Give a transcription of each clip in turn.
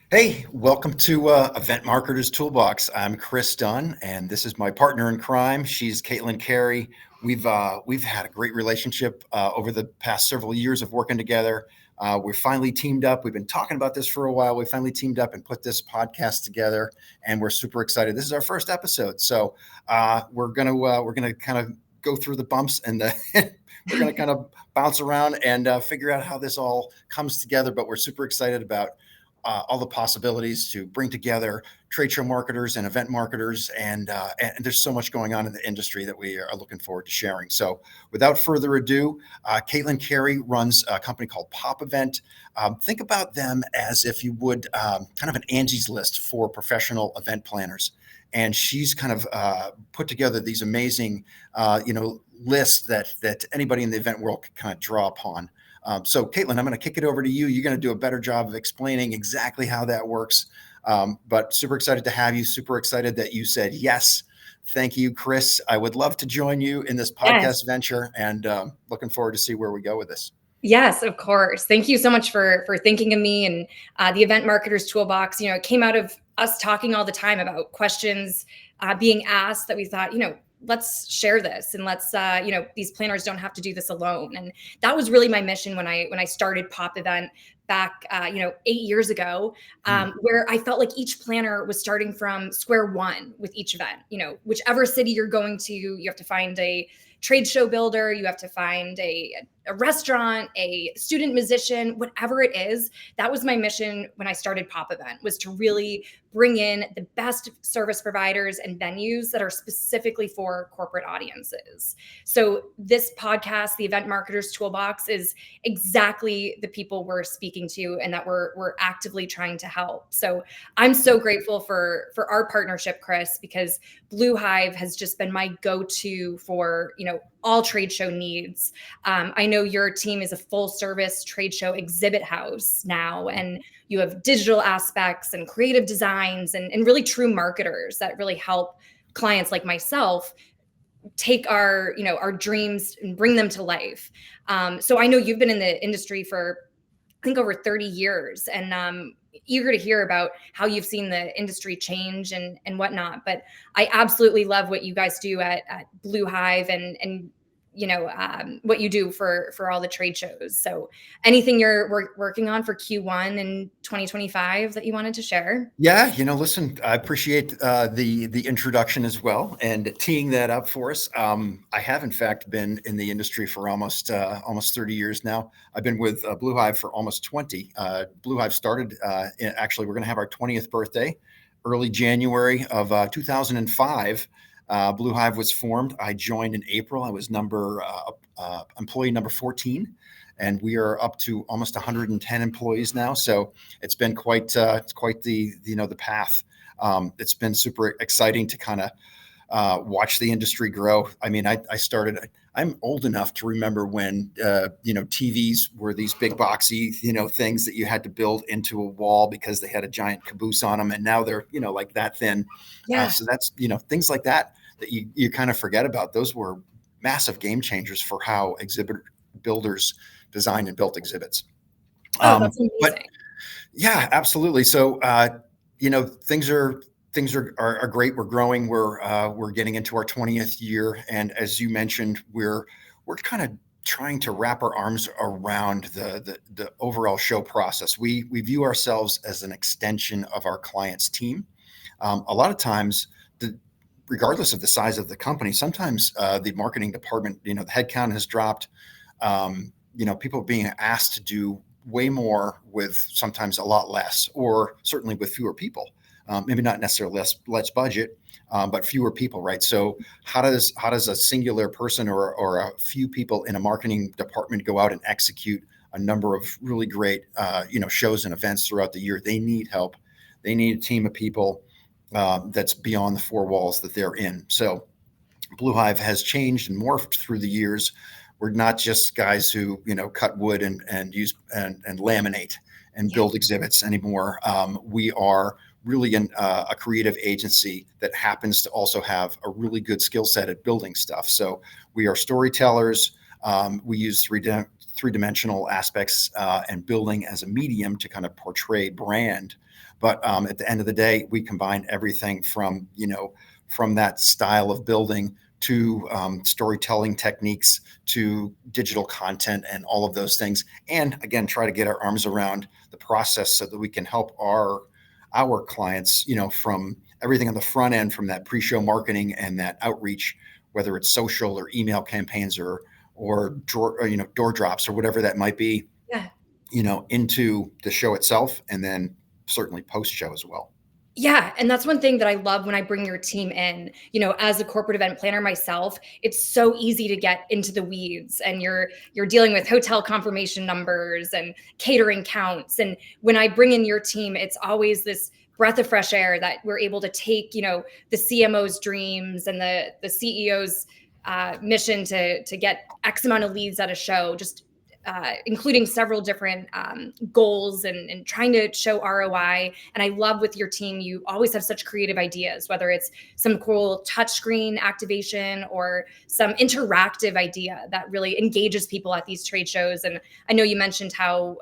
Hey, welcome to Event Marketers Toolbox. I'm Chris Dunn, and this is my partner in crime. She's Carey. We've had a great relationship over the past several years of working together. We're finally teamed up. We've been talking about this for a while. We finally teamed up and put this podcast together, and we're super excited. This is our first episode, so we're gonna kind of go through the bumps and we're gonna kind of bounce around and figure out how this all comes together. But we're super excited about all the possibilities to bring together trade show marketers and event marketers. And there's so much going on in the industry that we are looking forward to sharing. So without further ado, Carey runs a company called Pop Event. Think about them as if you would kind of an Angie's List for professional event planners. And she's kind of put together these amazing, lists that anybody in the event world can kind of draw upon. So, Caitlin, I'm going to kick it over to you. You're going to do a better job of explaining exactly how that works. But super excited to have you. Super excited that you said yes. Thank you, Chris. I would love to join you in this Yes. podcast venture, and looking forward to see where we go with this. Yes, of course. Thank you so much for thinking of me and the Event Marketers Toolbox. It came out of us talking all the time about questions being asked that we thought, let's share this and let's, these planners don't have to do this alone. And that was really my mission when I started Pop Event back, 8 years ago, where I felt like each planner was starting from square one with each event. Whichever city you're going to, you have to find a trade show builder, you have to find a restaurant, a student musician, whatever it is. That was my mission when I started Pop Event, was to really bring in the best service providers and venues that are specifically for corporate audiences. So this podcast, the Event Marketers Toolbox, is exactly the people we're speaking to and that we're actively trying to help. So I'm so grateful for our partnership, Chris, because Blue Hive has just been my go-to for all trade show needs. I know your team is a full service trade show exhibit house now, and you have digital aspects and creative designs and really true marketers that really help clients like myself take our dreams and bring them to life. So I know you've been in the industry for, I think, over 30 years, and eager to hear about how you've seen the industry change and whatnot. But I absolutely love what you guys do at Blue Hive and what you do for all the trade shows. So anything you're working on for Q1 in 2025 that you wanted to share? Yeah, listen, I appreciate the introduction as well and teeing that up for us. I have, in fact, been in the industry for almost 30 years now. I've been with Blue Hive for almost 20. Blue Hive started, actually, we're going to have our 20th birthday, early January of 2005. Blue Hive was formed. I joined in April. I was employee number 14. And we are up to almost 110 employees now. So it's been quite the path. It's been super exciting to kind of watch the industry grow. I mean, I'm old enough to remember when TVs were these big boxy things that you had to build into a wall because they had a giant caboose on them, and now they're like that thin. Yeah. So that's things like that you kind of forget about. Those were massive game changers for how exhibit builders designed and built exhibits. Oh, that's But amazing. yeah, absolutely. So things are great. We're growing. We're getting into our 20th year, and as you mentioned, we're kind of trying to wrap our arms around the overall show process. We view ourselves as an extension of our client's team. A lot of times, regardless of the size of the company, sometimes the marketing department, the headcount has dropped. People being asked to do way more with sometimes a lot less, or certainly with fewer people. Maybe not necessarily less budget, but fewer people, right? So how does a singular person or a few people in a marketing department go out and execute a number of really great shows and events throughout the year? They need help. They need a team of people that's beyond the four walls that they're in. So Blue Hive has changed and morphed through the years. We're not just guys who cut wood and use and laminate and build exhibits anymore. We are really a creative agency that happens to also have a really good skill set at building stuff. So we are storytellers. We use three-dimensional aspects and building as a medium to kind of portray brand. But at the end of the day, we combine everything from, from that style of building to storytelling techniques to digital content and all of those things. And again, try to get our arms around the process so that we can help our clients, from everything on the front end, from that pre-show marketing and that outreach, whether it's social or email campaigns or door drops or whatever that might be, Yeah. Into the show itself, and then certainly post-show as well. Yeah, and that's one thing that I love when I bring your team in. As a corporate event planner myself, it's so easy to get into the weeds, and you're dealing with hotel confirmation numbers and catering counts. And when I bring in your team, it's always this breath of fresh air that we're able to take, the CMO's dreams and the CEO's mission to get X amount of leads at a show, just including several different goals and trying to show ROI. And I love with your team, you always have such creative ideas, whether it's some cool touchscreen activation or some interactive idea that really engages people at these trade shows. And I know you mentioned how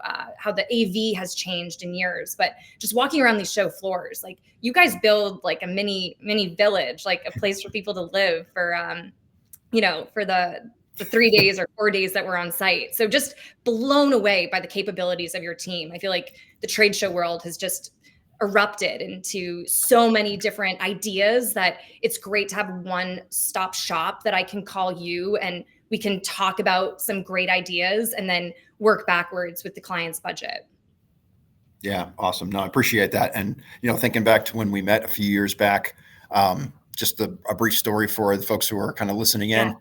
the AV has changed in years, but just walking around these show floors, like you guys build like a mini village, like a place for people to live for, for the 3 days or 4 days that we're on site. So just blown away by the capabilities of your team. I feel like the trade show world has just erupted into so many different ideas that it's great to have one stop shop that I can call you and we can talk about some great ideas and then work backwards with the client's budget. Yeah, awesome. No, I appreciate that. And, thinking back to when we met a few years back, just a brief story for the folks who are kind of listening in.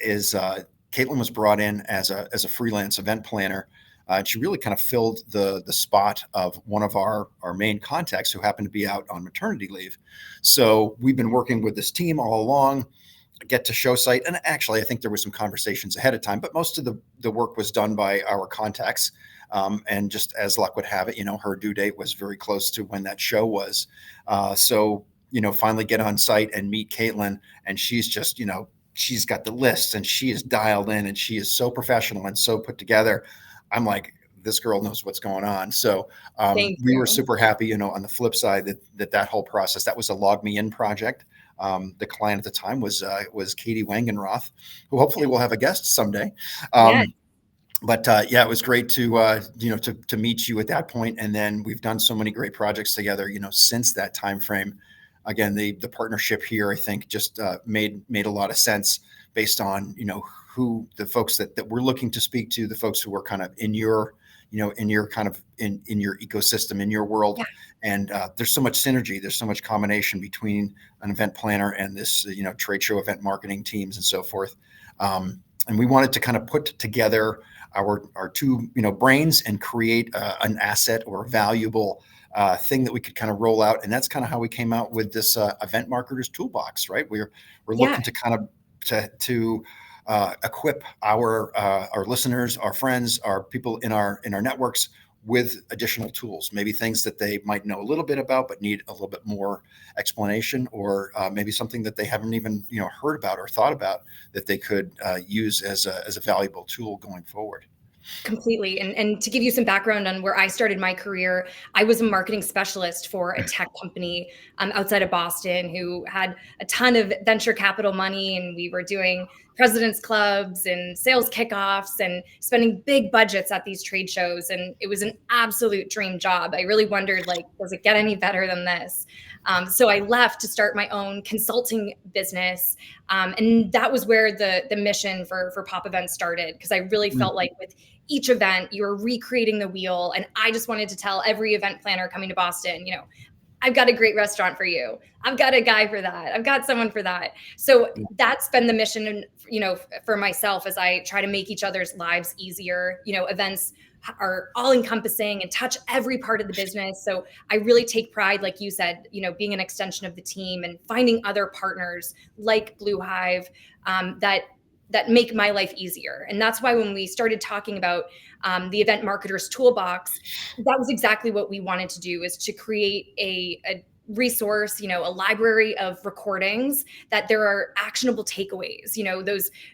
Is Caitlin was brought in as a freelance event planner. And she really kind of filled the spot of one of our main contacts who happened to be out on maternity leave. So we've been working with this team all along, get to show site. And actually, I think there was some conversations ahead of time, but most of the work was done by our contacts. And just as luck would have it, her due date was very close to when that show was. So finally get on site and meet Caitlin, and she's just, she's got the lists and she is dialed in and she is so professional and so put together. I'm like, this girl knows what's going on. So we were super happy, on the flip side that whole process, that was a Log Me In project. The client at the time was Katie Wangenroth, who hopefully will have a guest someday. But it was great to meet you at that point. And then we've done so many great projects together, since that time frame. Again, the partnership here, I think, just made a lot of sense based on, who the folks that we're looking to speak to, the folks who are kind of in your kind of in your ecosystem, in your world. Yeah. And there's so much synergy, there's so much combination between an event planner and this, trade show event marketing teams and so forth. And we wanted to kind of put together our two, brains and create an asset or a valuable thing that we could kind of roll out. And that's kind of how we came out with this event marketers toolbox, right? We're looking to kind of to equip our listeners, our friends, our people in our networks with additional tools, maybe things that they might know a little bit about, but need a little bit more explanation, or maybe something that they haven't even, heard about or thought about that they could use as a valuable tool going forward. Completely. And to give you some background on where I started my career, I was a marketing specialist for a tech company outside of Boston who had a ton of venture capital money. And we were doing president's clubs and sales kickoffs and spending big budgets at these trade shows. And it was an absolute dream job. I really wondered, does it get any better than this? So I left to start my own consulting business. And that was where the mission for Pop Events started, because I really felt like with each event, you were recreating the wheel. And I just wanted to tell every event planner coming to Boston, I've got a great restaurant for you. I've got a guy for that. I've got someone for that. So that's been the mission, for myself as I try to make each other's lives easier. Events are all encompassing and touch every part of the business. So I really take pride, like you said, being an extension of the team and finding other partners like Blue Hive that make my life easier. And that's why when we started talking about the Event Marketers Toolbox, that was exactly what we wanted to do, is to create a resource, a library of recordings, that there are actionable takeaways,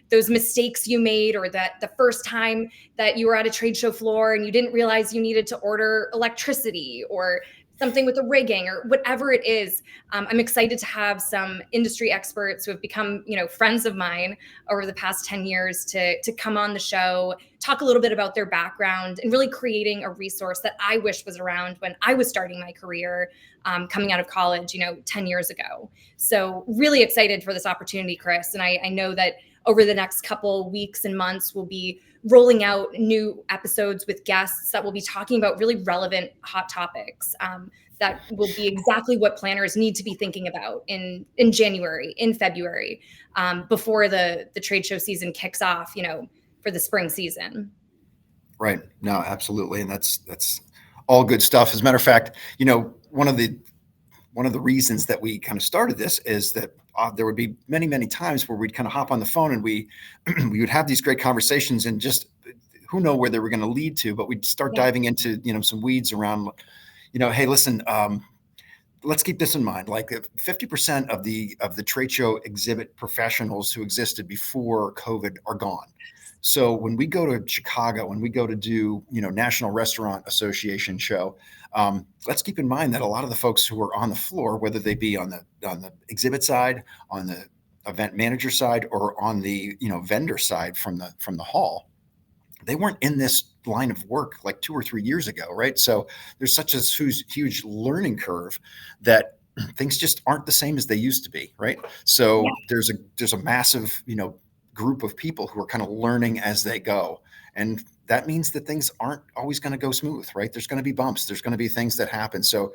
those mistakes you made, or that the first time that you were at a trade show floor and you didn't realize you needed to order electricity or something with the rigging or whatever it is. I'm excited to have some industry experts who have become, friends of mine over the past 10 years to come on the show, talk a little bit about their background, and really creating a resource that I wish was around when I was starting my career, coming out of college, 10 years ago. So really excited for this opportunity, Chris. And I know that over the next couple weeks and months, we'll be rolling out new episodes with guests that will be talking about really relevant hot topics, that will be exactly what planners need to be thinking about in January, in February, before the trade show season kicks off, for the spring season. Right. No, absolutely. And that's all good stuff. As a matter of fact, one of the reasons that we kind of started this is that there would be many, many times where we'd kind of hop on the phone and we would have these great conversations, and just who know where they were going to lead to, but we'd start diving into, some weeds around, hey, listen, let's keep this in mind. Like 50% of the trade show exhibit professionals who existed before COVID are gone. So when we go to Chicago, when we go to do, National Restaurant Association show, let's keep in mind that a lot of the folks who are on the floor, whether they be on the exhibit side, on the event manager side, or on the, vendor side from the hall, they weren't in this line of work like 2 or 3 years ago, right? So there's such a huge learning curve that things just aren't the same as they used to be, right? So there's a massive, group of people who are kind of learning as they go. And that means that things aren't always going to go smooth, right? There's going to be bumps. There's going to be things that happen. So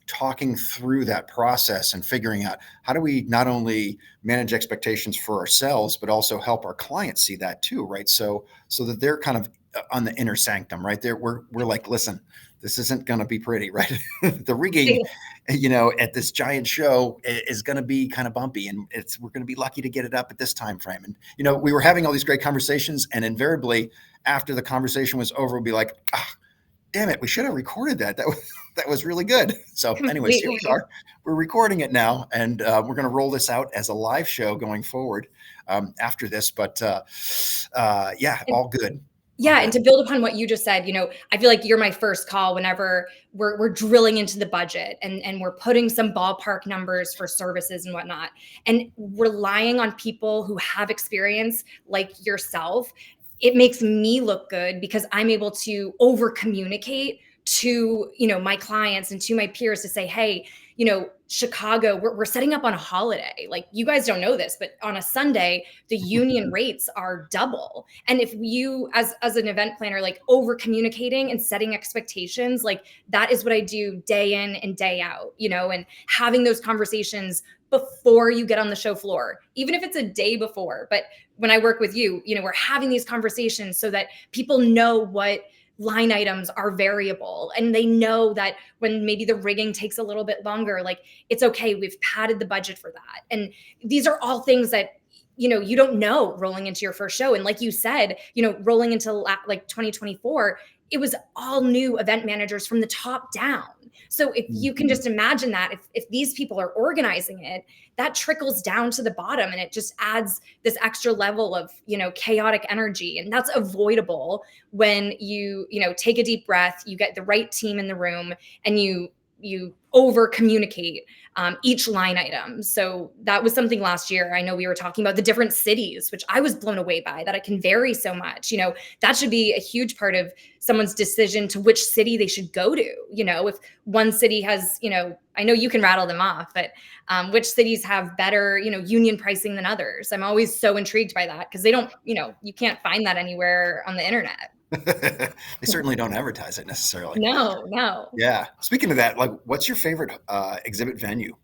talking through that process and figuring out how do we not only manage expectations for ourselves, but also help our clients see that too, right? So that they're kind of on the inner sanctum, right? There, we're like, listen, this isn't going to be pretty, right? The rigging, at this giant show is going to be kind of bumpy, and we're going to be lucky to get it up at this time frame. And we were having all these great conversations, and invariably after the conversation was over, we'd be like, damn it, we should have recorded that. That was really good. So anyways, here we are. We're recording it now, and we're going to roll this out as a live show going forward after this. But all good. Yeah. And to build upon what you just said, I feel like you're my first call whenever we're drilling into the budget and we're putting some ballpark numbers for services and whatnot, and relying on people who have experience like yourself. It makes me look good because I'm able to over communicate to, my clients and to my peers to say, hey, Chicago, we're setting up on a holiday. Like, you guys don't know this, but on a Sunday, the union rates are double. And if you, as an event planner, like over communicating and setting expectations, like that is what I do day in and day out, and having those conversations before you get on the show floor, even if it's a day before. But when I work with you, we're having these conversations so that people know what line items are variable, and they know that when maybe the rigging takes a little bit longer, like it's okay, we've padded the budget for that. And these are all things that you don't know rolling into your first show. And like you said, rolling into like 2024, it was all new event managers from the top down. So if you can just imagine that, if these people are organizing it, that trickles down to the bottom, and it just adds this extra level of, chaotic energy. And that's avoidable when you take a deep breath, you get the right team in the room, and you over communicate each line item. So that was something last year. I know we were talking about the different cities, which I was blown away by, that it can vary so much. That should be a huge part of someone's decision to which city they should go to. If one city has, I know you can rattle them off, but which cities have better, union pricing than others. I'm always so intrigued by that, because they don't, you can't find that anywhere on the internet. They certainly don't advertise it necessarily. No. Yeah. Speaking of that, like, what's your favorite exhibit venue?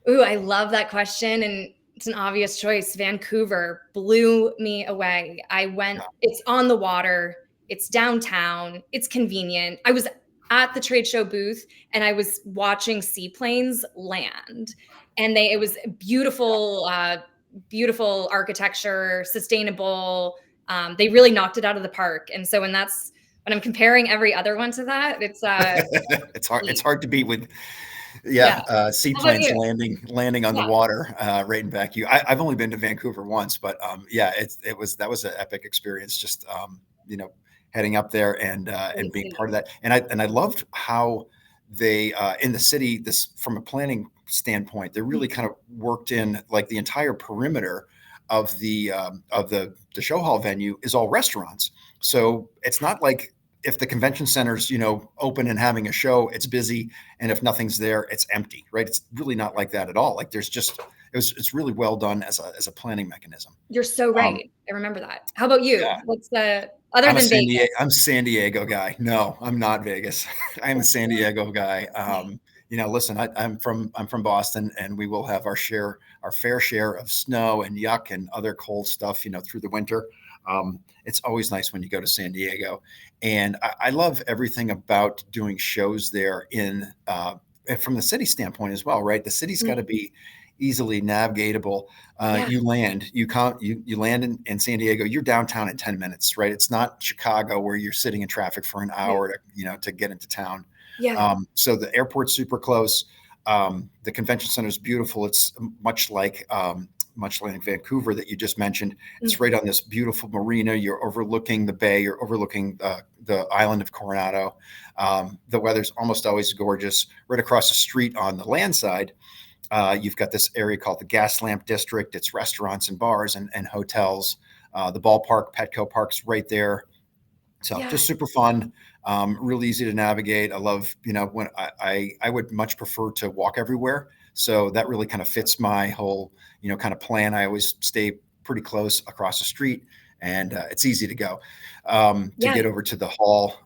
Ooh, I love that question. And it's an obvious choice. Vancouver blew me away. I went, It's on the water, it's downtown, it's convenient. I was at the trade show booth and I was watching seaplanes land. And it was beautiful, beautiful architecture, sustainable. They really knocked it out of the park. And so when I'm comparing every other one to that, it's it's hard to beat with Yeah, Yeah. How about seaplanes you? landing on the Yeah. water, right in back you. I've only been to Vancouver once, but yeah, that was an epic experience. Just you know, heading up there and Great being part of city. that. And I loved how they in the city, this from a planning standpoint, they really kind of worked in like the entire perimeter of the show hall venue is all restaurants. So it's not like if the convention center's open and having a show, it's busy, and if nothing's there, it's empty, right? It's really not like that at all. Like there's just it's really well done as a planning mechanism. You're so Um, right. I remember that. How about you? yeah, What's the other than Vegas? I'm San Diego guy. No, I'm not Vegas. I'm a San Diego guy. Listen, I'm from Boston, and we will have our fair share of snow and yuck and other cold stuff, through the winter. It's always nice when you go to San Diego, and I love everything about doing shows there from the city standpoint as well, right? The city's got to Mm, be easily navigatable. yeah, You land in San Diego, you're downtown in 10 minutes, right? It's not Chicago where you're sitting in traffic for an right. hour to get into town. Yeah, So the airport's super close. The convention center is beautiful. It's much like Vancouver that you just mentioned. It's mm, right on this beautiful marina. You're overlooking the bay. You're overlooking the island of Coronado. The weather's almost always gorgeous. Right across the street on the land side, you've got this area called the Gas Lamp District. It's restaurants and bars and hotels. The ballpark, Petco Park's right there. So yeah, just super fun, real easy to navigate. I love, when I would much prefer to walk everywhere. So that really kind of fits my whole, kind of plan. I always stay pretty close across the street, and it's easy to go. To yeah. get over to the hall,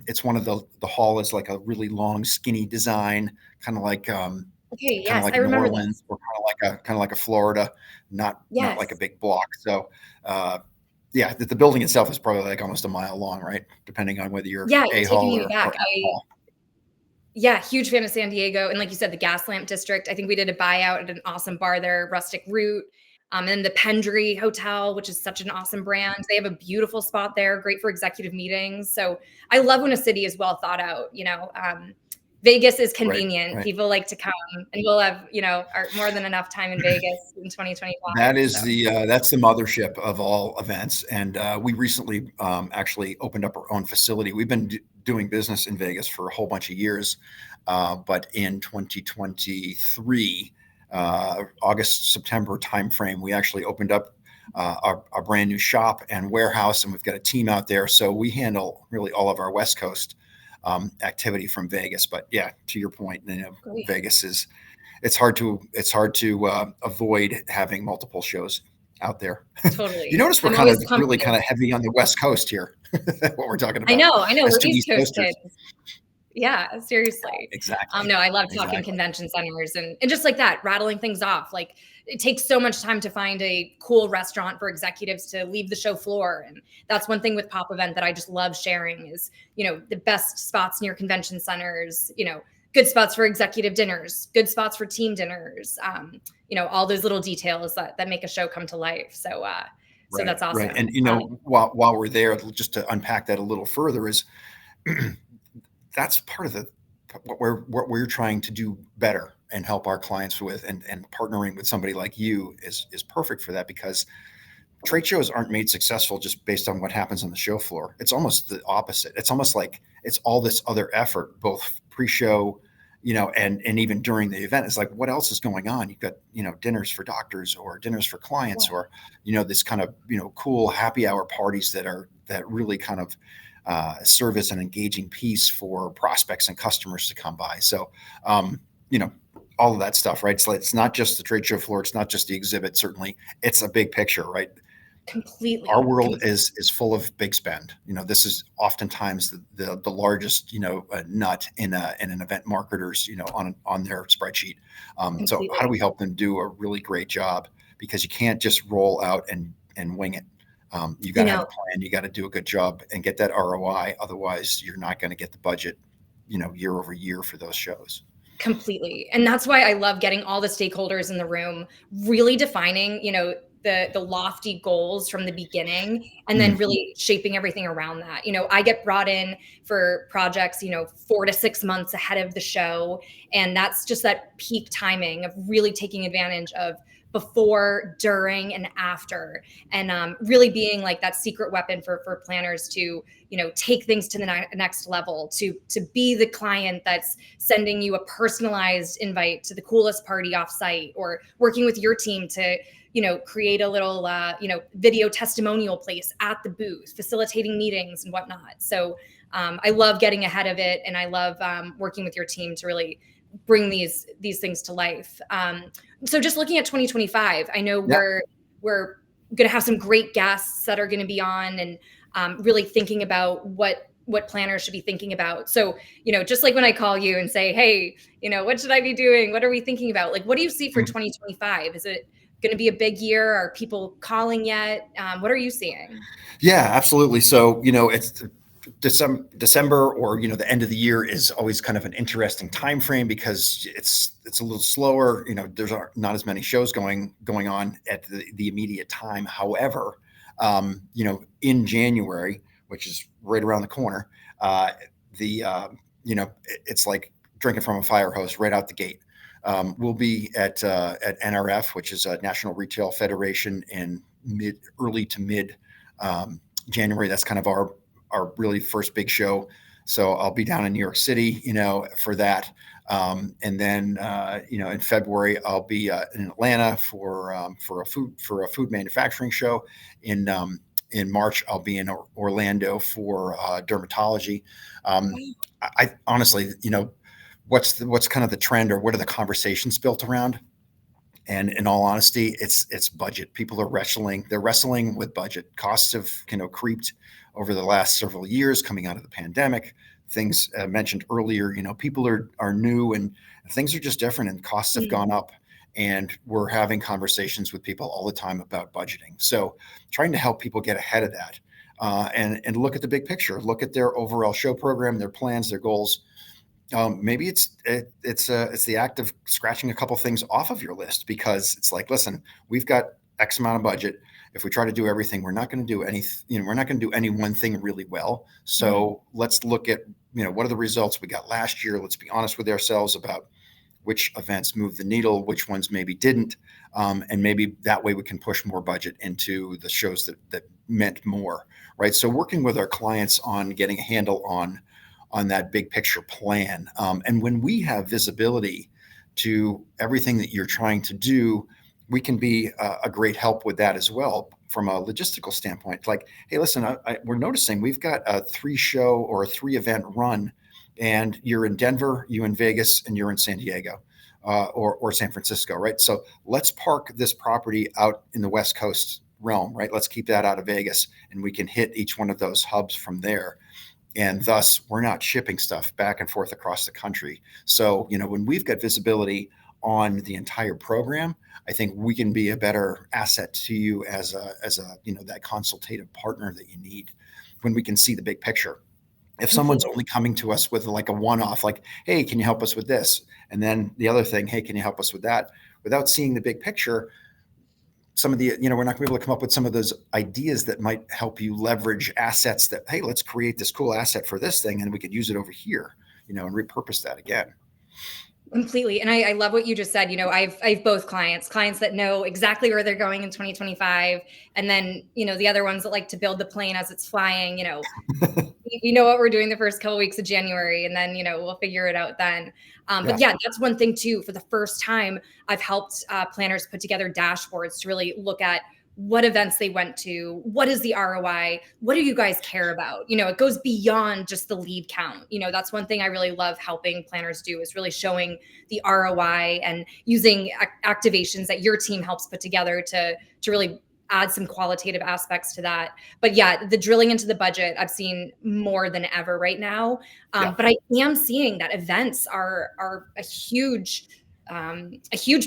it's one of the hall is like a really long, skinny design, kind of like Okay, kind of yes, I like New remember Orleans this. or kind of like a Florida, not like a Yes. big block. So yeah, the building itself is probably like almost a mile long, right? Depending on whether you're Yeah, A you're taking hall me back. or M hall. Yeah, huge fan of San Diego, and like you said, the Gas Lamp District. I think we did a buyout at an awesome bar there, Rustic Root, and the Pendry Hotel, which is such an awesome brand. They have a beautiful spot there, great for executive meetings. So I love when a city is well thought out. Vegas is Right, convenient. right. People like to come, and we'll have more than enough time in Vegas in 2025. That is So that's the mothership of all events, and we recently actually opened up our own facility. We've been doing business in Vegas for a whole bunch of years, but in 2023, August September timeframe, we actually opened up our brand new shop and warehouse, and we've got a team out there. So we handle really all of our West Coast activity from Vegas. But yeah, to your point, great, Vegas is it's hard to avoid having multiple shows out there. You totally. notice we're I'm kind of always really comforted. kind of heavy on the West Coast here. What we're talking I about know, I know. as We're two East East Coast Coasters. kids. Yeah, seriously. Exactly. No, I love talking Exactly. convention centers and just like that, rattling things off. Like it takes so much time to find a cool restaurant for executives to leave the show floor. And that's one thing with Pop Event that I just love sharing is, the best spots near convention centers, good spots for executive dinners, good spots for team dinners, all those little details that make a show come to life. So Right. that's Right. awesome. And while we're there, just to unpack that a little further is that's part of what we're trying to do better and help our clients with, and partnering with somebody like you is perfect for that, because trade shows aren't made successful just based on what happens on the show floor. It's almost the opposite. It's almost like it's all this other effort, both pre-show, and even during the event. It's like, what else is going on? You've got, dinners for doctors or dinners for Yeah, clients, or, this kind of, cool happy hour parties that really kind of serve as an engaging piece for prospects and customers to come by. So, you know, all of that stuff, right? So it's not just the trade show floor. It's not just the exhibit. Certainly, it's a big picture, right? Our completely. world is full of big spend. This is oftentimes the largest nut in an event marketer's on their spreadsheet. So how do Completely. we help them do a really great job? Because you can't just roll out and wing it. You got You to have know, a plan. You got to do a good job and get that ROI. Otherwise, you're not going to get the budget year over year for those shows. Completely. And that's why I love getting all the stakeholders in the room, really defining, the lofty goals from the beginning, and then really shaping everything around that. I get brought in for projects 4 to 6 months ahead of the show, and that's just that peak timing of really taking advantage of before, during, and after, and really being like that secret weapon for planners to take things to the next level, to be the client that's sending you a personalized invite to the coolest party offsite, or working with your team to create a little video testimonial place at the booth, facilitating meetings and whatnot. So I love getting ahead of it, and I love working with your team to really bring these things to life. So just looking at 2025, I know we're going to have some great guests that are going to be on, and really thinking about what planners should be thinking about. So, just like when I call you and say, hey, what should I be doing? What are we thinking about? Like, what do you see for 2025? Is it going to be a big year? Are people calling yet? What are you seeing? Yeah, absolutely. So, it's December, or the end of the year is always kind of an interesting time frame, because it's a little slower. There's not as many shows going on at the immediate time. However, in January, which is right around the corner, it's like drinking from a fire hose right out the gate. We'll be at NRF, which is a National Retail Federation, in early to mid January. That's kind of our really first big show. So I'll be down in New York City, for that. And then, in February, I'll be in Atlanta for a food manufacturing show. In March, I'll be in Orlando for dermatology. I honestly, what's kind of the trend, or what are the conversations built around? And in all honesty, it's budget. People are wrestling. They're wrestling with budget. Costs have creeped over the last several years, coming out of the pandemic. Things mentioned earlier, people are new, and things are just different, and costs have gone up. And we're having conversations with people all the time about budgeting. So trying to help people get ahead of that, and look at the big picture, look at their overall show program, their plans, their goals. Maybe it's the act of scratching a couple things off of your list, because it's like, listen, we've got X amount of budget. If we try to do everything, we're not going to do we're not going to do any one thing really well. So let's look at, what are the results we got last year? Let's be honest with ourselves about which events moved the needle, which ones maybe didn't. And maybe that way we can push more budget into the shows that meant more, right? So working with our clients on getting a handle on that big picture plan. And when we have visibility to everything that you're trying to do, we can be a great help with that as well, from a logistical standpoint. Like, hey, listen, we're noticing we've got a 3-show or a 3-event run, and you're in Denver, you in Vegas, and you're in San Diego, or San Francisco, right? So let's park this property out in the West Coast realm, right? Let's keep that out of Vegas, and we can hit each one of those hubs from there. And thus, we're not shipping stuff back and forth across the country. So, when we've got visibility on the entire program, I think we can be a better asset to you as a that consultative partner that you need, when we can see the big picture. If someone's only coming to us with like a one-off, like, hey, can you help us with this? And then the other thing, hey, can you help us with that? Without seeing the big picture, some of the, we're not going to be able to come up with some of those ideas that might help you leverage assets that, hey, let's create this cool asset for this thing, and we could use it over here, and repurpose that again. Completely. And I love what you just said. I've both clients that know exactly where they're going in 2025. And then, the other ones that like to build the plane as it's flying, we know what we're doing the first couple of weeks of January, and then, we'll figure it out then. But yeah, that's one thing too. For the first time, I've helped planners put together dashboards to really look at what events they went to, what is the ROI, what do you guys care about? It goes beyond just the lead count. That's one thing I really love helping planners do, is really showing the ROI and using activations that your team helps put together to really add some qualitative aspects to that. But yeah, the drilling into the budget, I've seen more than ever right now. But I am seeing that events are a huge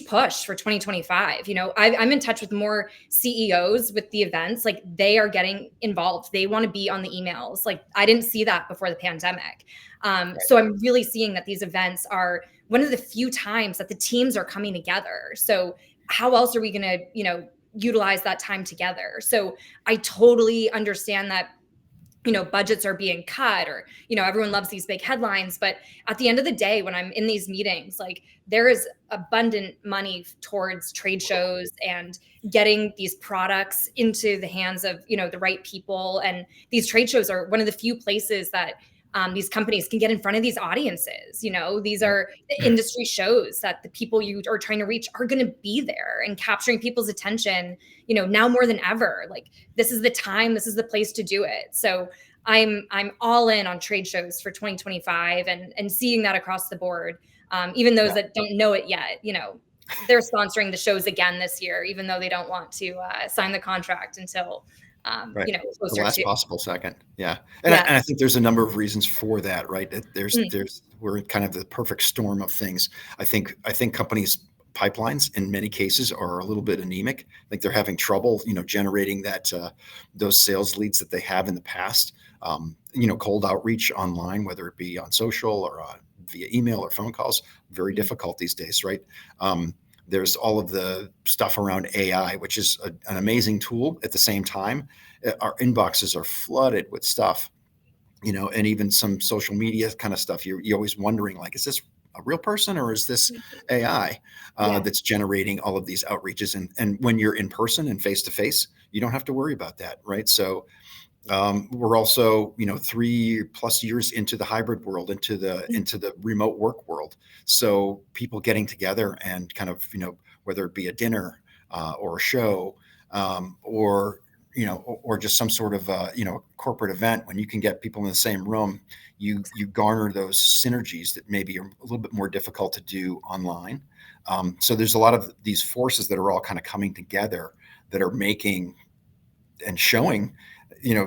push for 2025. I'm in touch with more CEOs with the events. Like, they are getting involved. They want to be on the emails. Like, I didn't see that before the pandemic. So I'm really seeing that these events are one of the few times that the teams are coming together. So how else are we going to, utilize that time together. So I totally understand that, budgets are being cut, or, everyone loves these big headlines. But at the end of the day, when I'm in these meetings, like, there is abundant money towards trade shows and getting these products into the hands of, the right people. And these trade shows are one of the few places that these companies can get in front of these audiences. These Right. are the industry shows that the people you are trying to reach are going to be there and capturing people's attention, now more than ever. Like, this is the time, this is the place to do it. So I'm all in on trade shows for 2025, and seeing that across the board. Even those Yeah. that don't know it yet, they're sponsoring the shows again this year, even though they don't want to sign the contract until Right. The closer last to. possible second. Yeah. Yeah. And I think there's a number of reasons for that, right? Mm. We're in kind of the perfect storm of things. I think companies pipelines in many cases are a little bit anemic. I think they're having trouble, generating those sales leads that they have in the past. Cold outreach online, whether it be on social or via email or phone calls, very difficult these days, right? There's all of the stuff around AI, which is an amazing tool. At the same time, our inboxes are flooded with stuff, and even some social media kind of stuff. You're always wondering, like, is this a real person or is this AI Yeah. that's generating all of these outreaches? And when you're in person and face to face, you don't have to worry about that, right? So we're also, 3+ years into the hybrid world, into the remote work world. So people getting together and kind of, whether it be a dinner or a show, or just some sort of, corporate event, when you can get people in the same room, you garner those synergies that maybe are a little bit more difficult to do online. So there's a lot of these forces that are all kind of coming together that are making and showing,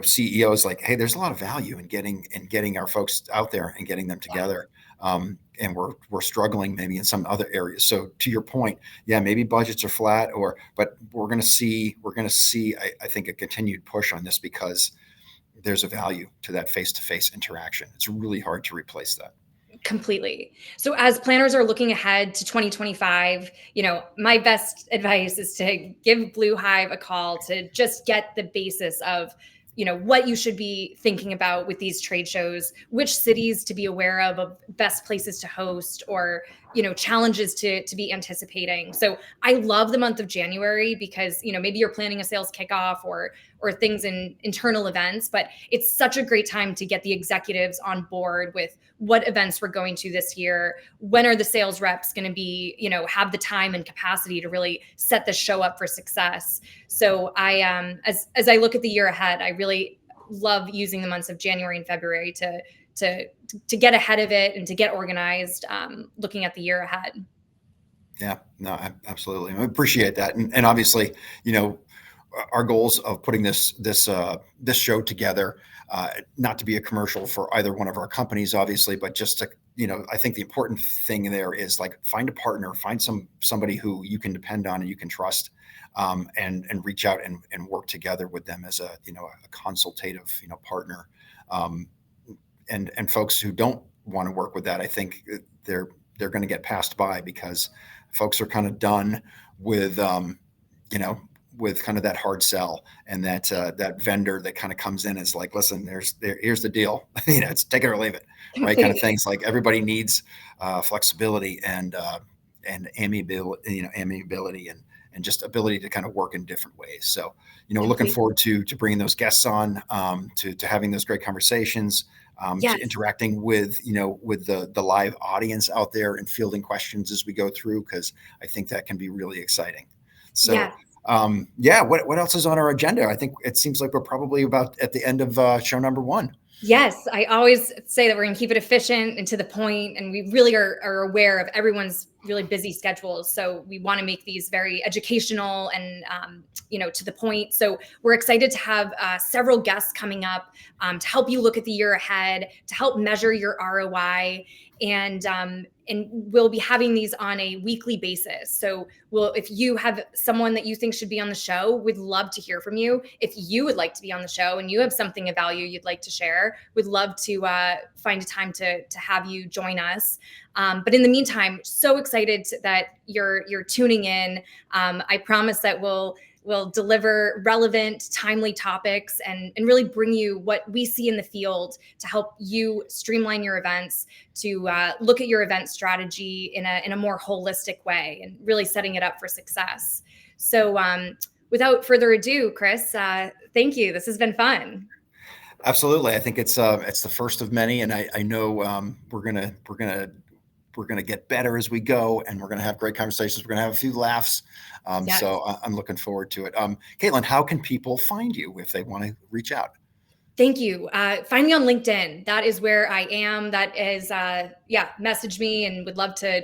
CEOs like, hey, there's a lot of value in getting our folks out there and getting them together. And we're struggling maybe in some other areas. So to your point, yeah, maybe budgets are flat, but we're going to see, I think, a continued push on this because there's a value to that face-to-face interaction. It's really hard to replace that. Completely. So as planners are looking ahead to 2025, my best advice is to give Blue Hive a call to just get the basis of, what you should be thinking about with these trade shows, which cities to be aware of best places to host, or, challenges to be anticipating. So I love the month of January because, maybe you're planning a sales kickoff or things in internal events, but it's such a great time to get the executives on board with what events we're going to this year. When are the sales reps going to be, have the time and capacity to really set the show up for success? So as I look at the year ahead, I really love using the months of January and February to get ahead of it and to get organized, looking at the year ahead. Yeah, no, absolutely. I appreciate that. And obviously, our goals of putting this show together, not to be a commercial for either one of our companies, obviously, but just to, I think the important thing there is, like, find a partner, find somebody who you can depend on and you can trust, and reach out and work together with them as a consultative, partner. And folks who don't want to work with that, I think they're going to get passed by, because folks are kind of done with, with kind of that hard sell, and that vendor that kind of comes in is like, listen, here's the deal, it's take it or leave it, right? Kind of things. Like, everybody needs flexibility and amiability and just ability to kind of work in different ways. So, looking forward to bringing those guests on, to having those great conversations, Yes. to interacting with, with the live audience out there and fielding questions as we go through, because I think that can be really exciting. So, Yes. what else is on our agenda? I think it seems like we're probably about at the end of show number 1. Yes, I always say that we're going to keep it efficient and to the point, and we really are aware of everyone's really busy schedules. So we want to make these very educational and to the point. So we're excited to have several guests coming up to help you look at the year ahead, to help measure your ROI, and we'll be having these on a weekly basis. So if you have someone that you think should be on the show, we'd love to hear from you. If you would like to be on the show and you have something of value you'd like to share, we'd love to find a time to have you join us. But in the meantime, so excited that you're tuning in. I promise that we'll will deliver relevant, timely topics and really bring you what we see in the field to help you streamline your events, to look at your event strategy in a more holistic way and really setting it up for success. So without further ado, Chris, thank you. This has been fun. Absolutely. I think it's the first of many, and I know we're gonna get better as we go, and we're gonna have great conversations. We're gonna have a few laughs. Yes. So I'm looking forward to it. Caitlin, how can people find you if they want to reach out? Thank you. Find me on LinkedIn. That is where I am. That is, message me and would love to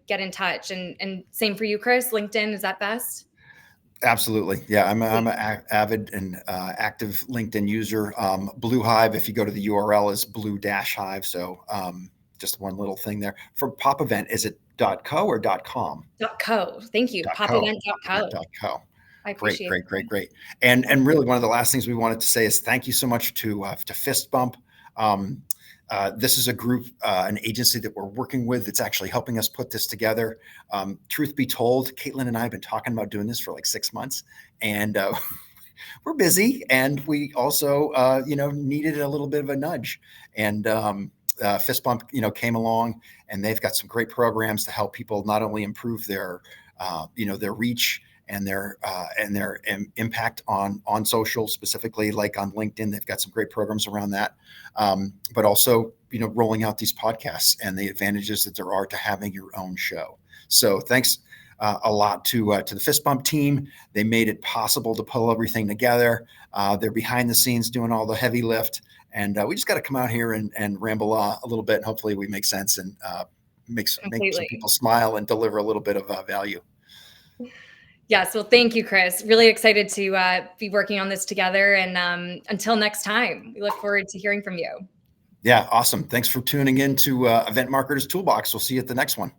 get in touch. And same for you, Chris. LinkedIn, is that best? Absolutely. Yeah, I'm an avid and active LinkedIn user. Blue Hive, if you go to the URL, is blue-hive. So just one little thing there. For Pop Event, is it .co or .com? .co. Thank you. Popevent.co. .co. I appreciate it. Great. And really, one of the last things we wanted to say is thank you so much to Fist Bump. This is a group, an agency that we're working with that's actually helping us put this together. Truth be told, Caitlin and I have been talking about doing this for like 6 months, and we're busy, and we also, needed a little bit of a nudge. And Fist Bump, came along, and they've got some great programs to help people not only improve their reach and their impact on social, specifically like on LinkedIn. They've got some great programs around that, but also rolling out these podcasts and the advantages that there are to having your own show. So thanks a lot to the Fist Bump team. They made it possible to pull everything together. They're behind the scenes doing all the heavy lift, and we just got to come out here and ramble a little bit, and hopefully we make sense and make some people smile and deliver a little bit of value. Yes. Well, thank you, Chris. Really excited to be working on this together. And until next time, we look forward to hearing from you. Yeah. Awesome. Thanks for tuning in to Event Marketers Toolbox. We'll see you at the next one.